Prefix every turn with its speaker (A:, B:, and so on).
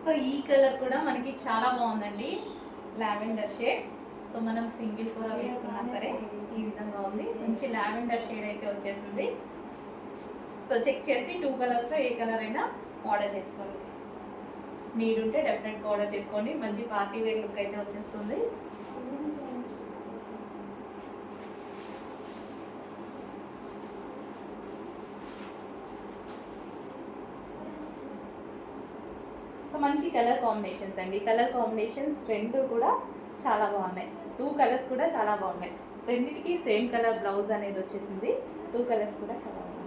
A: So ఈ colour కూడా మనకి చాలా బాగుందండి, లావెండర్ షేడ్. సో మనం సింగిల్ కూర వేసుకున్నా సరే ఈ విధంగా ఉంది, మంచి లావెండర్ షేడ్ అయితే వచ్చేసింది. సో చెక్ చేసి 2 కలర్స్లో ఏ కలర్ అయినా ఆర్డర్ చేసుకోండి. నీడ్ ఉంటే డెఫినెట్గా ఆర్డర్ చేసుకోండి, మంచి పార్టీ వేర్ లుక్ అయితే వచ్చేస్తుంది. సో మంచి కలర్ కాంబినేషన్స్ అండి, కలర్ కాంబినేషన్స్ రెండు కూడా చాలా బాగున్నాయి. 2 కలర్స్ కూడా చాలా బాగున్నాయి, రెండింటికి సేమ్ కలర్ బ్లౌజ్ అనేది వచ్చేసింది. 2 కలర్స్ కూడా చాలా బాగున్నాయి.